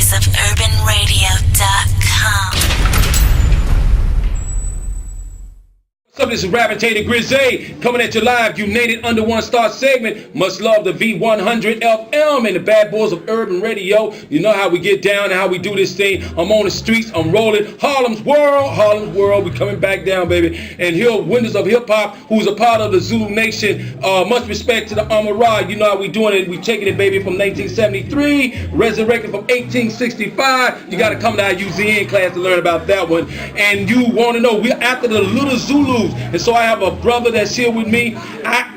voice of urbanradio.com. What's up, this is Rappn Tate Grizzly coming at you live, United Under One Star segment. Much love to V100 FM and the bad boys of Urban Radio. You know how we get down and how we do this thing. I'm on the streets, I'm rolling. Harlem's world, we coming back down, baby. And here, Windows of Hip Hop, who's a part of the Zulu Nation. Much respect to the Amara. You know how we doing it. We taking it, baby, from 1973, resurrected from 1865. You got to come to our UZN class to learn about that one. And you want to know, we're after the little Zulus. And so I have a brother that's here with me.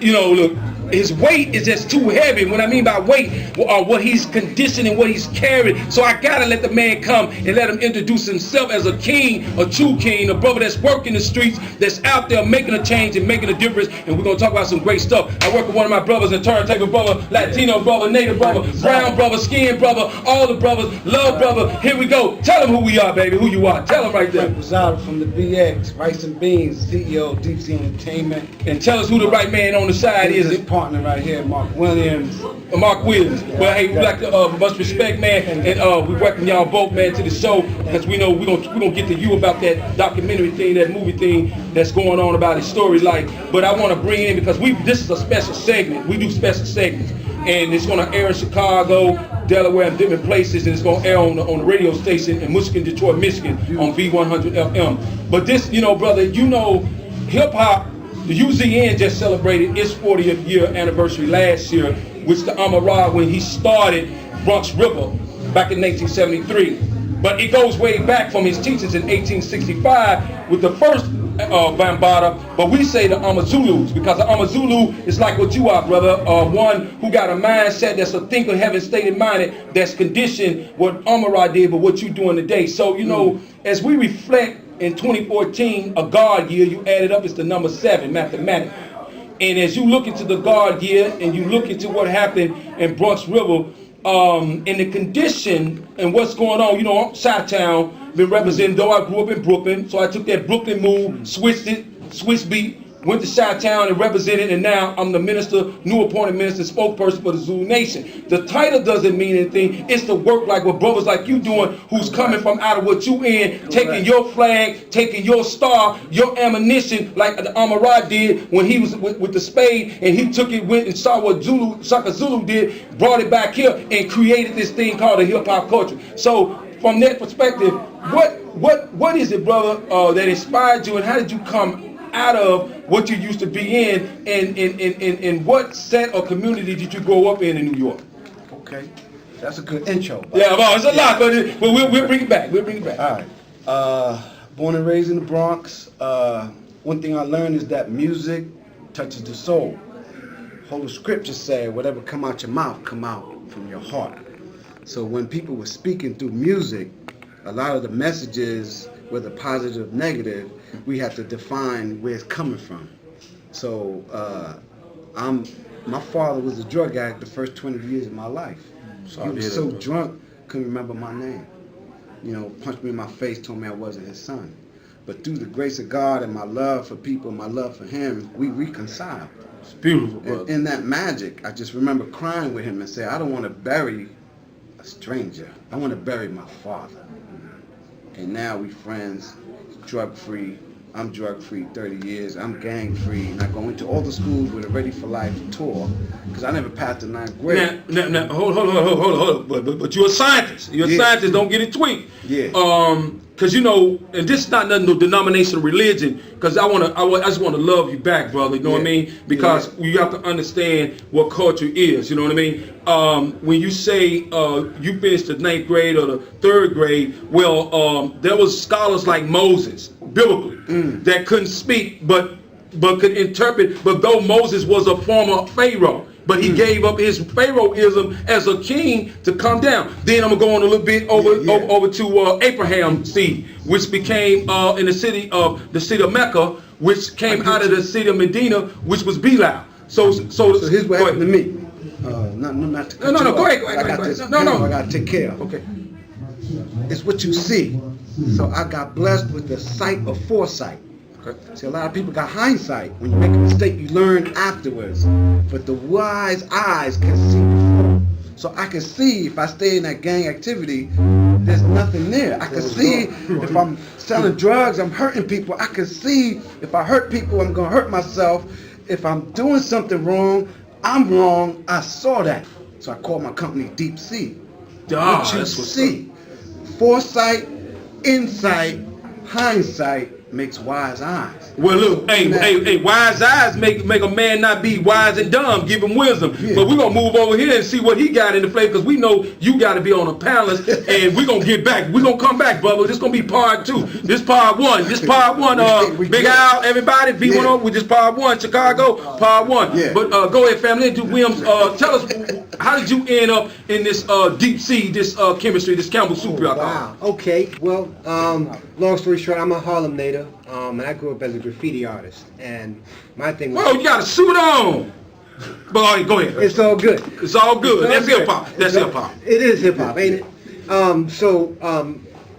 Look, his weight is just too heavy. What I mean by weight, what he's conditioned and what he's carried. So I gotta let the man come and let him introduce himself as a king, a true king, a brother that's working the streets, that's out there making a change and making a difference. And we're gonna talk about some great stuff. I work with one of my brothers, a turntable brother, Latino brother, Native brother, brown brother, skin brother, all the brothers, love brother. Here we go. Tell them who we are, baby, who you are. Tell them right there. Rasato from the BX, Rice and Beans, CEO of Deep Sea Entertainment. And tell us who the right man on the side is. Partner right here, Mark Williams. Well, hey, we like to much respect, man, and we welcome y'all both, man, to the show, because we know we're gonna get to you about that documentary thing, that movie thing that's going on about his story life. But I want to bring in, because this is a special segment. We do special segments, and it's gonna air in Chicago, Delaware, and different places, and it's gonna air on the radio station in Detroit, Michigan, on V100 FM. But this, brother, hip hop. The UZN just celebrated its 40th year anniversary last year, which the Amara, when he started Bronx River back in 1973. But it goes way back from his teachings in 1865 with the first Bambata, but we say the Amazulus, because the Amazulu is like what you are, brother, one who got a mindset that's a thinker, having stated minded, that's conditioned what Amara did, but what you doing today. So, as we reflect, in 2014, a God year, you add it up, it's the number 7, mathematics. And as you look into the God year and you look into what happened in Bronx River, and the condition and what's going on, Chi-Town been represented, though I grew up in Brooklyn, so I took that Brooklyn move, switched it, switch beat, went to Chi-Town and represented, and now I'm the new appointed minister, spokesperson for the Zulu Nation. The title doesn't mean anything. It's the work like what brothers like you doing, who's coming from out of what you in, taking your flag, taking your star, your ammunition, like the Amara did when he was with the spade, and he took it, went and saw what Shaka Zulu did, brought it back here, and created this thing called the hip hop culture. So from that perspective, what is it, brother, that inspired you, and how did you come out of what you used to be in, and what set or community did you grow up in New York? Okay, that's a good intro. Yeah, well, it's a lot, but we'll bring it back. All right. Born and raised in the Bronx. One thing I learned is that music touches the soul. Holy Scripture said, whatever come out your mouth, come out from your heart. So when people were speaking through music, a lot of the messages, whether positive or negative, we have to define where it's coming from. So my father was a drug addict the first 20 years of my life. So he was so drunk, couldn't remember my name. Punched me in my face, told me I wasn't his son. But through the grace of God and my love for people, my love for him, we reconciled. It's beautiful, brother. And in that magic, I just remember crying with him and saying, I don't want to bury a stranger. I want to bury my father. And now we friends, drug-free. I'm drug-free 30 years. I'm gang-free. And I go into all the schools with a Ready for Life tour, because I never passed the 9th grade. Now, hold on. But you're a scientist. You're a scientist. Don't get it tweaked. Yeah. Because and this is not nothing no denomination or religion. Because I just want to love you back, brother. You know what I mean? Because you have to understand what culture is. You know what I mean? When you say you finished the 9th grade or the 3rd grade, well, there was scholars like Moses, biblically, that couldn't speak, but could interpret. But though Moses was a former Pharaoh, but he gave up his Pharaohism as a king to come down. Then I'm gonna go on a little bit over to Abraham's seed, which became in the city of Mecca, which came out of the city of Medina, which was Bilal. So here's what happened to me. Not to cut no, go ahead. I got this. No. I got to take care of. Okay. It's what you see. So I got blessed with the sight of foresight. Okay. See, a lot of people got hindsight. When you make a mistake, you learn afterwards. But the wise eyes can see before. So I can see if I stay in that gang activity, there's nothing there. I can see if I'm selling drugs, I'm hurting people. I can see if I hurt people, I'm gonna hurt myself. If I'm doing something wrong, I'm wrong. I saw that. So I called my company Deep Sea. What you see, foresight, insight, hindsight makes wise eyes. Well, look, hey, wise eyes make a man not be wise and dumb, give him wisdom. Yeah. But we're going to move over here and see what he got in the play, because we know you got to be on a palace, and we're going to get back. We're going to come back, brother. This going to be part 2. This part 1. This part 1, Big Al, everybody, V1O, with this part 1, Chicago, part 1. Yeah. But go ahead, family. Williams, tell us, how did you end up in this Deep Sea, this chemistry, this Campbell soup? Wow. Okay. Well, long story short, I'm a Harlem native, and I grew up as a graffiti artist. And my thing was... Whoa, you got a suit on! But go ahead. It's all good. It's all good. That's hip-hop. That's hip-hop. It is hip-hop, ain't it?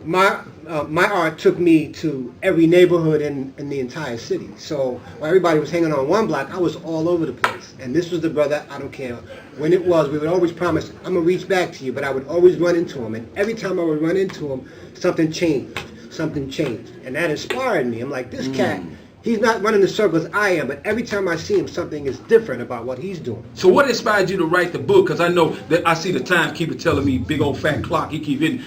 My art took me to every neighborhood in the entire city. So while everybody was hanging on one block, I was all over the place. And this was the brother, I don't care when it was, we would always promise, I'm going to reach back to you, but I would always run into him. And every time I would run into him, something changed. And that inspired me. I'm like, this cat, he's not running the circles I am, but every time I see him, something is different about what he's doing. So what inspired you to write the book? Because I know that I see the timekeeper telling me, big old fat clock, he keep hitting.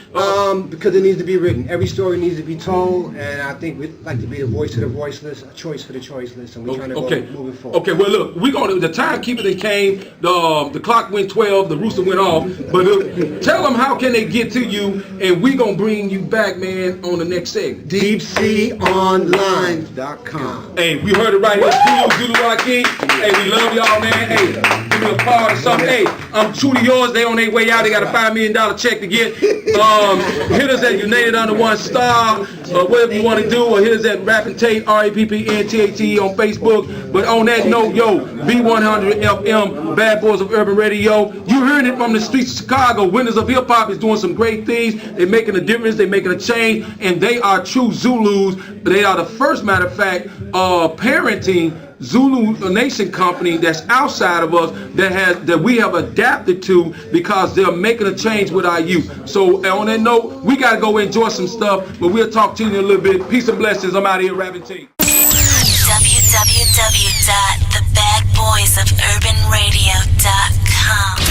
Because it needs to be written. Every story needs to be told, and I think we'd like to be the voice of the voiceless, a choice for the choiceless, and we're trying to go moving forward. Okay, well look, the timekeeper that came, the clock went 12, the rooster went off, but tell them how can they get to you, and we gonna bring you back, man, on the next segment. DeepSeaOnline.com. Hey, we heard it right here. Zulu King. Hey, we love y'all, man. Hey, give me a card or something. Hey, I'm true to yours. They on their way out. They got a $5 million check to get. Hit us at United Under One Star, whatever you want to do, or hit us at Rappn Tate, RAPPNTATE on Facebook. But on that note, yo, B100 FM, Bad Boys of Urban Radio. You heard it from the streets of Chicago. Winners of Hip Hop is doing some great things. They're making a difference. They're making a change, and they are true Zulus. They are the first, matter of fact, parenting Zulu Nation company that's outside of us that we have adapted to, because they're making a change with our youth. So on that note, we gotta go enjoy some stuff, but we'll talk to you in a little bit. Peace and blessings. I'm out of here, Rappn Tate. www.thebadboysofurbanradio.com